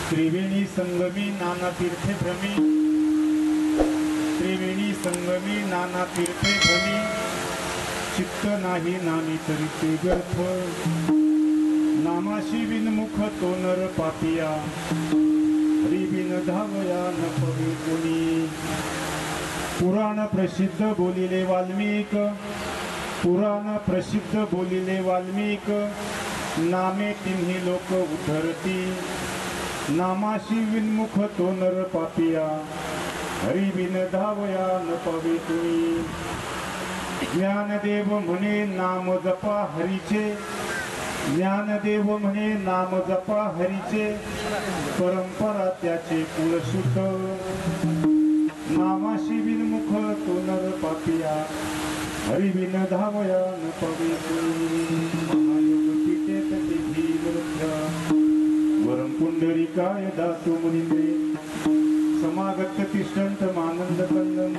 त्रिवेणी संगमी नाना तीर्थे भ्रमी, त्रिवेणी संगमी नाना तीर्थे भ्रमी, चित्त नाही नामी तरी ते व्यर्थ, नामाशी विनमुख तो नर पापिया, हरी बिन धावया न पवे कोणी। पुराण प्रसिद्ध बोलिले वाल्मिक, पुराण प्रसिद्ध बोलिले वाल्मिक, नामे तिन्ही लोक उद्धरती, नामाशी विनमुख तो नर पापिया, हरी बिन धावया न पवे कोणी। ज्ञानदेव म्हणे नाम जपा हरीचे, ज्ञानदेव म्हणे नाम जपा हरीचे, परंपरा त्याचे कुलसुत, नामाशी विनमुख तो नर पापिया, हरी बिन धावया न पवे कोणी। महायोग पिटेत ते भीमरुद्र, वरं पुंडरीकाय दातु मुनिंद्रे, समागत तिष्ठन्त मानंद कंदम,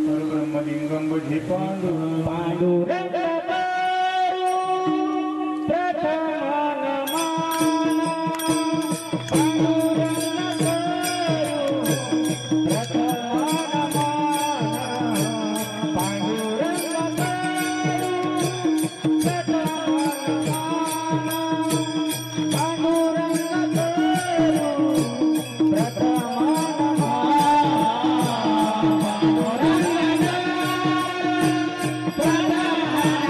परब्रह्मलिंगम भजे पांडुरंग। Para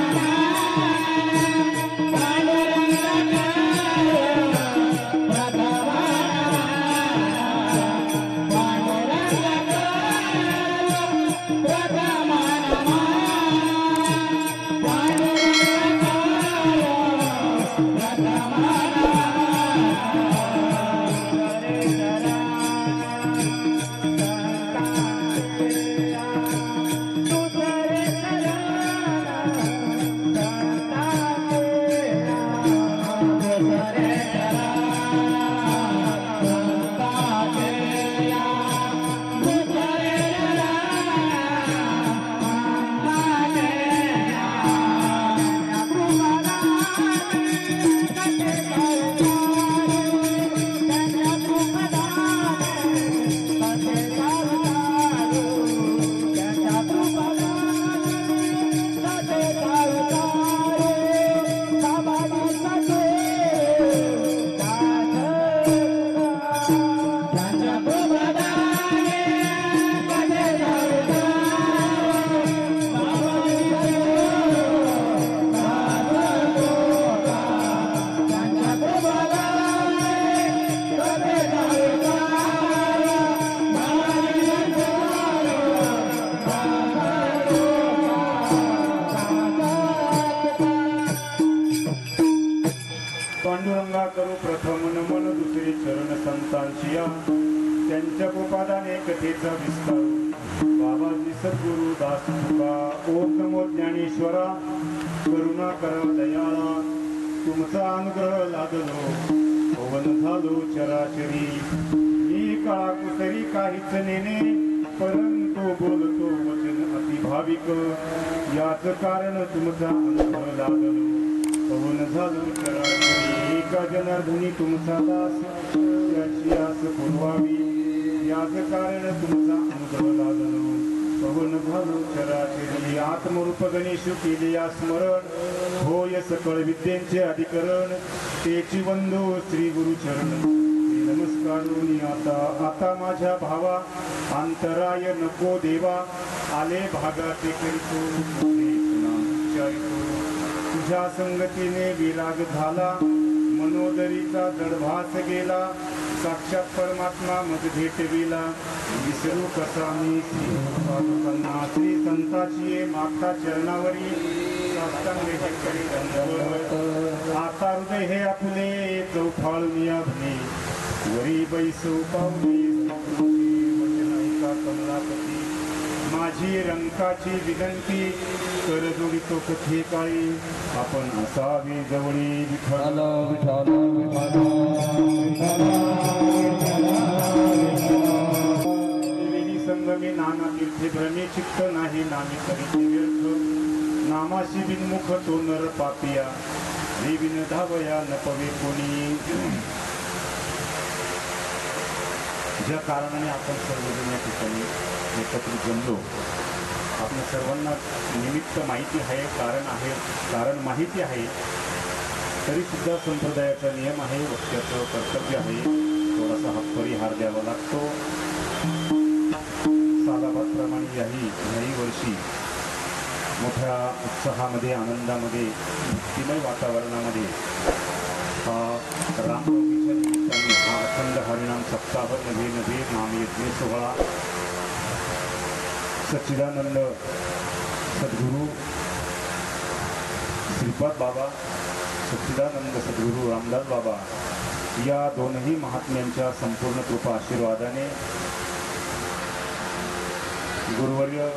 वाचिया त्यांच्या गोपादाने कथेचा विस्तार बाबाजी सद्गुरु दास तुका ओम नमो ज्ञानेश्वरा करुणा करा दयाळा तुमचा अनुग्रह लादलो पवन झालो चराचरी मी काळा कुसरी काहीच नेणे परंतु बोलतो वचन अतिभाविक याच कारण तुमचा अनुग्रह लादलो पवन झालो चराचरी एका जनार्दनी तुमचा दास याची आस पुरवावी याच कारण तुमचा अनुग्रह लादलो पवन झालो चराचरी आत्मरूप गणेश केले या स्मरण होय सकळ विद्येचे अधिकरण तेची वंदो श्री गुरुचरण नमस्कारुनी आता माझ्या भावा अंतराय नको देवा आले भागाचे करीतो तुझ्या संगतीने विराग झाला मनोदरीचा दडभास गेला साक्षात परमात्मा मज भेटविला विसरू कसा मी श्री संताची माता चरणावरी आता हृदय हे आपले चौफाळून अभने वरी बैसो पावली कमलापती माझी रंकाची विनंती कर जोडितो कथे काळी आपण असावी जवळी विठ्ठल संगमी नाना तीर्थे भ्रमे चित्त नाही नामी करीते व्यर्थ नामाशी बिनमुख तो नर पापिया रे बिन धावया न पवे कोणी ज्या कारणाने आपण सर्वजण या ठिकाणी एकत्रित जमलो आपल्या सर्वांना निमित्त माहिती आहे कारण माहिती आहे तरी सुद्धा संप्रदायाचा नियम आहे वक्त्याचं कर्तव्य आहे थोडासा हा परिहार द्यावा लागतो सालाबादप्रमाणे याही वर्षी मोठ्या उत्साहामध्ये आनंदामध्ये भक्तिमय वातावरणामध्ये रामनवमीच्या निमित्ताने हा अखंड हरिनाम सप्ताह नवे नामयज्ञ सोहळा सच्चिदानंद सद्गुरू श्रीपाद बाबा सच्चिदानंद सद्गुरू रामदास बाबा या दोनही महात्म्यांच्या संपूर्ण कृपा आशीर्वादाने गुरुवर्य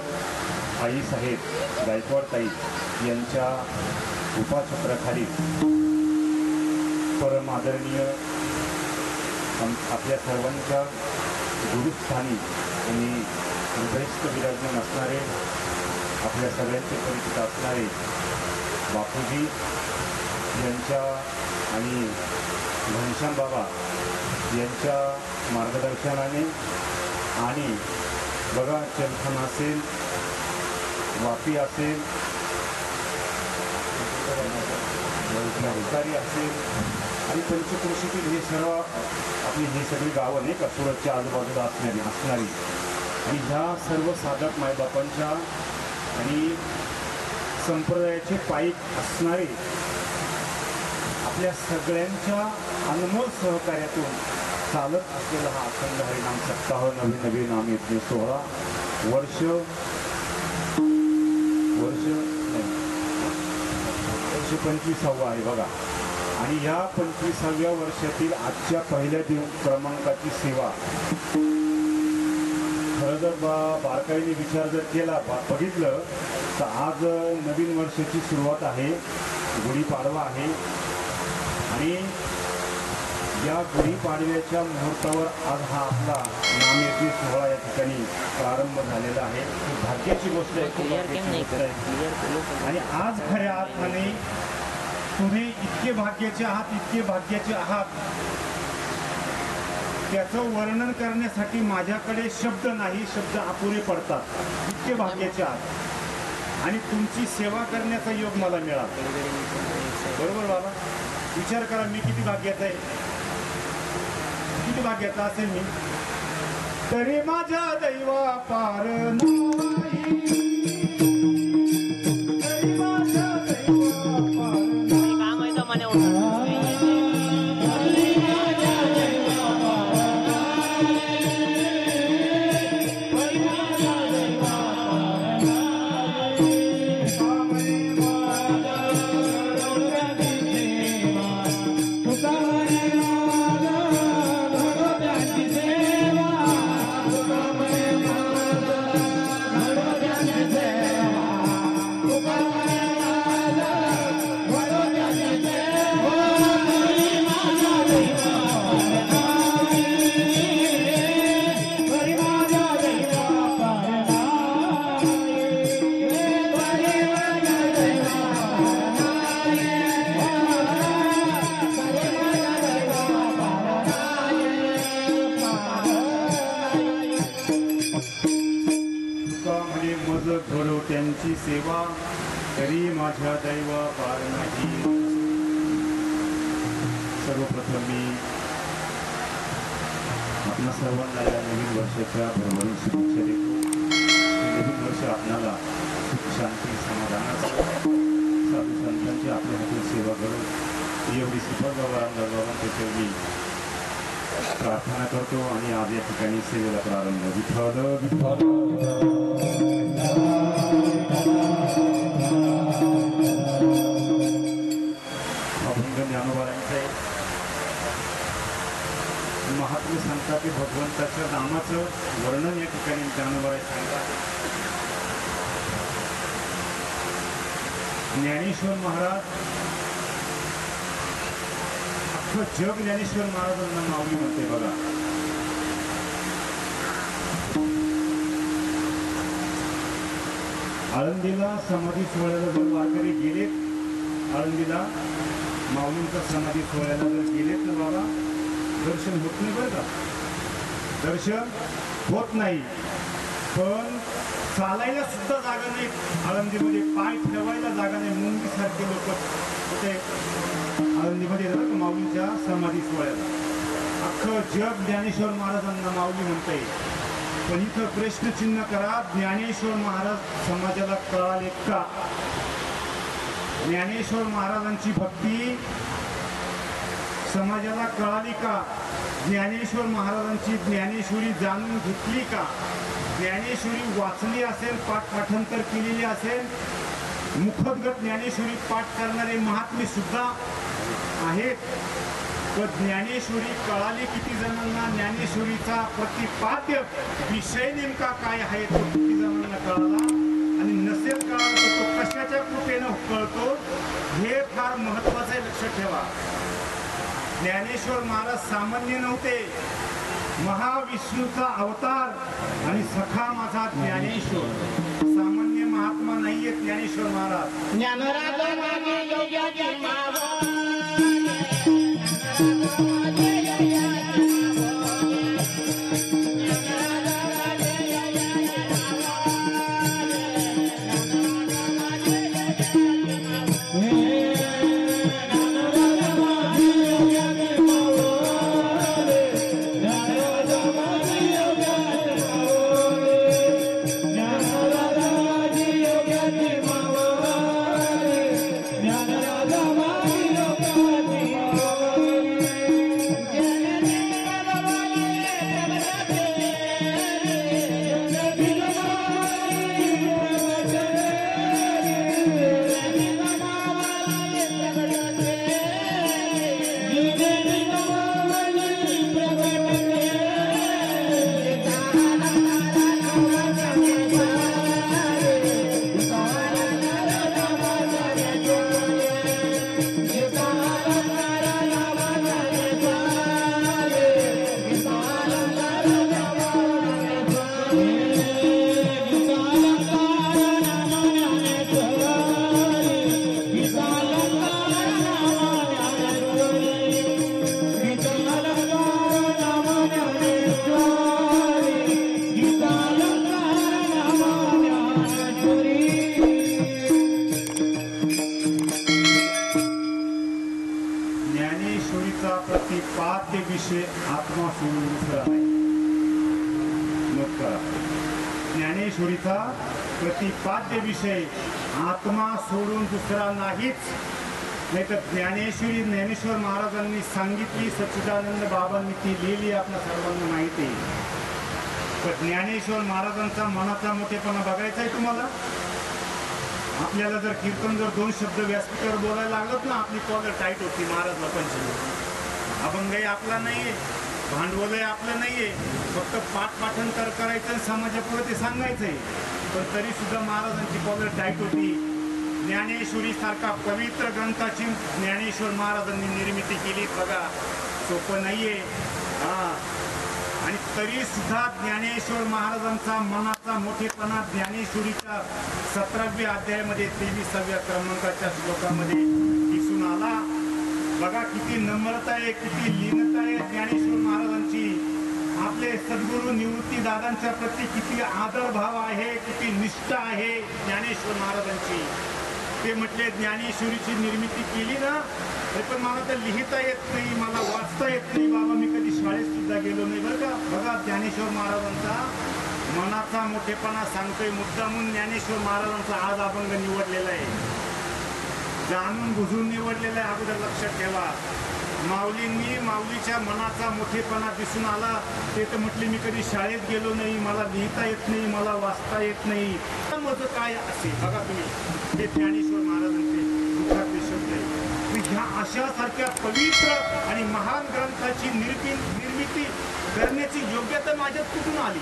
आईसाहेब गायकवाडताई यांच्या उपाछत्राखाली परम आदरणीय आपल्या सर्वांच्या गुरुस्थानी आणि हृदयस्थ विराजमान असणारे आपल्या सगळ्यांचे परिचित असणारे बापूजी यांच्या आणि घनश्याम बाबा यांच्या मार्गदर्शनाने आणि बघा चलखन असेल वापी असेल उतारी असेल आणि पंचक्रोशीतील हे सर्व आपली हे सगळी गावं नाही का सुरतच्या आजूबाजूला असणारी आणि ह्या सर्व साधक मायबापांच्या आणि संप्रदायाचे पाईक असणारे आपल्या सगळ्यांच्या अनमोल सहकार्यातून चालत असलेला हा अखंड हरिनाम सप्ताह नवे नामयज्ञ सोहळा वर्ष 25वां आहे बघा आणि या 25व्या वर्षातील आजच्या पहिल्या क्रमांकाची सेवा खरं जर बारकाईने विचार जर केला बघितलं तर आज नवीन वर्षाची सुरुवात आहे गुढीपाडवा आहे आणि या गुढीपाडव्याच्या मुहूर्तावर आज हा आपला नामयज्ञ सोहळा या ठिकाणी प्रारंभ झालेला आहे भाग्याची गोष्ट आहे आणि आज खऱ्या अर्थाने तुम्ही इतके भाग्याचे आहात त्याचं वर्णन करण्यासाठी माझ्याकडे शब्द नाही शब्द अपुरे पडतात इतके भाग्याचे आहात आणि तुमची सेवा करण्याचा योग मला मिळाला बरोबर बाबा विचार करा मी किती भाग्याचा आहे किती भाग्याचा असेल मी तरी माझ्या दैवा पार नाही सेवा तरी माझ्या दैव पार नाही. सर्वप्रथम मी आपल्या सर्वांना या नवीन वर्षाच्या भरभरून शुभेच्छा देतो. नवीन वर्ष आपल्याला सुख शांती समाधानाचं साधू संतांची आपल्या हातून सेवा करून एवढी सुपरबाबांच्या मी प्रार्थना करतो आणि आज या ठिकाणी सेवेला प्रारंभ. विठ्ठल अभंग ज्ञानोबारांचे महात्मे सांगतात की भगवंताच्या नामाचं वर्णन या ठिकाणी ज्ञानोबाराय सांगतात. ज्ञानेश्वर महाराज अख्खं जग ज्ञानेश्वर महाराजांना माऊली म्हणते. बघा आळंदीला समाधी सोहळ्याला जर वारकरी गेलेत, आळंदीला माऊलींचा समाधी सोहळ्याला जर गेलेत ना बाबा, दर्शन होत नाही. बरं का, दर्शन होत नाही. पण चालायला सुद्धा जागा नाही आळंदीमध्ये, पाय ठेवायला जागा नाही. मुंबईसारखे लोक होते आळंदीमध्ये जातात माऊलींच्या समाधी सोहळ्याला. अख्खं जग ज्ञानेश्वर महाराजांना माऊली म्हणते. पण इथं प्रश्नचिन्ह करा, ज्ञानेश्वर महाराज समाजाला कळाले का? ज्ञानेश्वर महाराजांची भक्ती समाजाला कळाली का? ज्ञानेश्वर महाराजांची ज्ञानेश्वरी जाणून घेतली का? ज्ञानेश्वरी वाचली असेल, पाठांतर केलेली असेल, मुखोद्गत ज्ञानेश्वरी पाठ करणारे महात्मे सुद्धा आहेत. तर ज्ञानेश्वरी कळाली किती जणांना? ज्ञानेश्वरीचा प्रतिपाद्य विषय नेमका काय आहे तो किती जणांना कळाला? आणि नसेल कळाला तर तो कशाच्या कृपेनं कळतो हे फार महत्वाचं आहे, लक्षात ठेवा. ज्ञानेश्वर महाराज सामान्य नव्हते, महाविष्णूचा अवतार आणि सखा माझा ज्ञानेश्वर. सामान्य महात्मा नाहीये ज्ञानेश्वर महाराज. प्रतिपाद्य विषय आत्मा सोडून दुसरा नाही. नोट करा, ज्ञानेश्वरीचा प्रतिपाद्य विषय आत्मा सोडून दुसरा नाहीच. नाही तर ज्ञानेश्वर महाराजांनी सांगितली, सच्चिदानंद बाबांनी ती लिहिली, आपल्या सर्वांना माहिती आहे. तर ज्ञानेश्वर महाराजांचा मनाचा मोठेपणा बघायचा आहे तुम्हाला. आपल्याला जर कीर्तन जर 2 शब्द व्यासपीठावर बोलायला लागत ना, आपली कॉलर टाईट होती. महाराज लोकांची अभंगही आपला नाहीये, भांडवलही आपलं नाहीये, फक्त पाठांतर करायचं आणि समाजापुढे ते सांगायचंय. पण तरी सुद्धा महाराजांची कॉलर टाईट होती. ज्ञानेश्वरी सारखा पवित्र ग्रंथाची ज्ञानेश्वर महाराजांनी निर्मिती केली. बघा, सोपं नाहीये. आणि तरी सुद्धा ज्ञानेश्वर महाराजांचा मनाचा मोठेपणा ज्ञानेश्वरीच्या 17व्या अध्यायामध्ये 23व्या क्रमांकाच्या श्लोकामध्ये दिसून आला. बघा किती नम्रता आहे, किती लीनता आहे ज्ञानेश्वर महाराजांची. आपले सद्गुरू निवृत्ती दादांच्या प्रती किती आदर भाव आहे, किती निष्ठा आहे ज्ञानेश्वर महाराजांची. ते म्हटले ज्ञानेश्वरीची निर्मिती केली ना, तरी पण मला तर लिहिता येत नाही, मला वाचता येत नाही बाबा, मी कधी शाळेत सुद्धा गेलो नाही बरं का. बघा ज्ञानेश्वर महाराजांचा मनाचा मोठेपणा सांगतोय. मुद्दामून ज्ञानेश्वर महाराजांचा आज अभंग निवडलेला आहे, जाणून बुजून निवडलेला आहे. अगोदर लक्षात ठेवा. माऊलींनी माऊलीच्या मनाचा मोठेपणा दिसून आला. ते तर म्हटले मी कधी शाळेत गेलो नाही, मला लिहिता येत नाही, मला वाचता येत नाही. माझं काय असे बघा तुम्ही, हे ज्ञानेश्वर महाराजांचे दुःखातले शब्द आहे. ह्या अशासारख्या पवित्र आणि महान ग्रंथाची निर्मिती करण्याची योग्यता माझ्यात कुठून आली?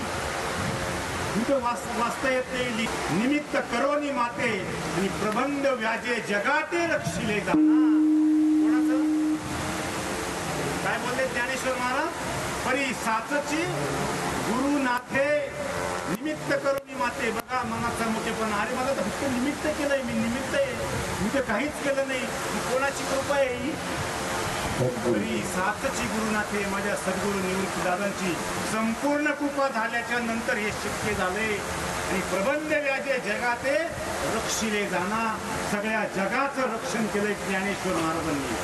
इथं वाचता येत नाही. निमित्त करोनी माते आणि प्रबंध व्याजे जगाते रक्षिले जाना. कोणाचं काय बोलले ज्ञानेश्वर महाराज? परी साचची गुरुनाथे निमित्त करोनी माते. बघा मनाचा मोठेपणा. अरे मला तर फक्त निमित्त केलंय, मी निमित्त आहे, मी तर काहीच केलं नाही. कोणाची कृपा आहे ही? तरी सातची गुरुनाथे माझ्या सद्गुरू निवृत्ती दादांची संपूर्ण कृपा झाल्याच्या नंतर हे शक्य झाले. आणि प्रबंध व्याजे जगाते रक्षिले जाना. सगळ्या जगाचं रक्षण केलंय ज्ञानेश्वर महाराजांनी.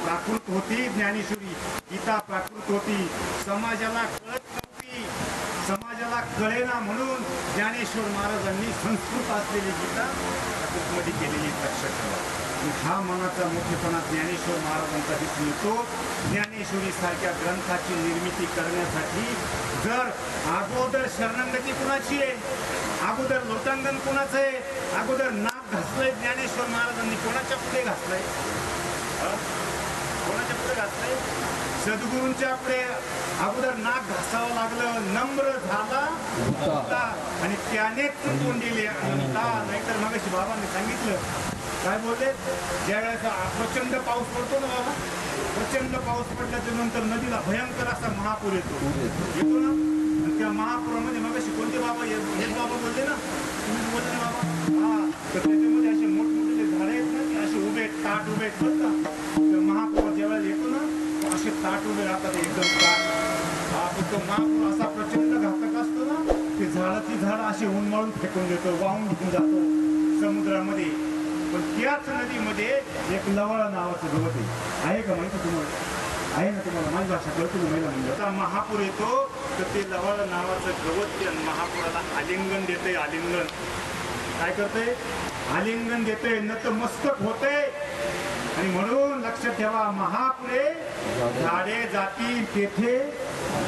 प्राकृत होती ज्ञानेश्वरी, गीता प्राकृत होती, समाजाला कळत नव्हती, समाजाला कळेना म्हणून ज्ञानेश्वर महाराजांनी संस्कृत असलेली गीता प्राकृतमध्ये केलेली. लक्षात ठेवा. हा मनाचा मोठेपणा ज्ञानेश्वर महाराजांचा दिसून येतो. ज्ञानेश्वरी सारख्या ग्रंथाची निर्मिती करण्यासाठी जर अगोदर शरणागती कुणाची आहे, अगोदर लोटांगण कुणाचं आहे, अगोदर नाक घासलंय ज्ञानेश्वर महाराजांनी, कोणाच्या पुढे घासलंय? कोणाच्या पुढे घासलंय? सद्गुरूंच्या पुढे अगोदर नाक घासावं लागलं, नम्र झाला होता आणि त्यानेच तोंडिले अंता. नाहीतर मगाशी बाबांनी सांगितलं काय बोलले, ज्या वेळेस प्रचंड पाऊस पडतो ना बाबा, प्रचंड पाऊस पडल्याच्या नंतर नदीला भयंकर असा महापूर येतो ना. आणि त्या महापुरामध्ये मगाशी कोणते बाबा, हेच बाबा बोलले ना, तुम्ही बोलले ना बाबा. तर त्याच्यामध्ये असे मोठमोठे झाडे आहेत ना, ते असे उभे ताट उभे आहेत बरं का. तर महापूर ज्या वेळेला येतो ना, तो असे ताट उभे राहतात एकदम ताट. तो महापूर असा प्रचंड घातक असतो ना, ते झाडाची झाडं असे उन्मळून फेकून देतो, वाहून घेऊन जातो समुद्रामध्ये. पण त्याच नदीमध्ये एक लवळा नावाचं गवत आहे का माहिती तुम्हाला? आहे ना तुम्हाला? माझी भाषा कळतो ना महिला म्हणजे. आता महापूर येतो तर ते लवळा नावाचं गवत ते महापुराला आलिंगन देते. आलिंगन काय करते? आलिंगन देते, नतमस्तक होते. आणि म्हणून लक्षात ठेवा, महापुरे झाडे जातील तेथे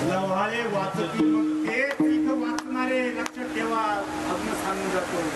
लव्हाळे वाचतील, मग ते तिथं वाचणारे. लक्षात ठेवा, आपण सांगून जातो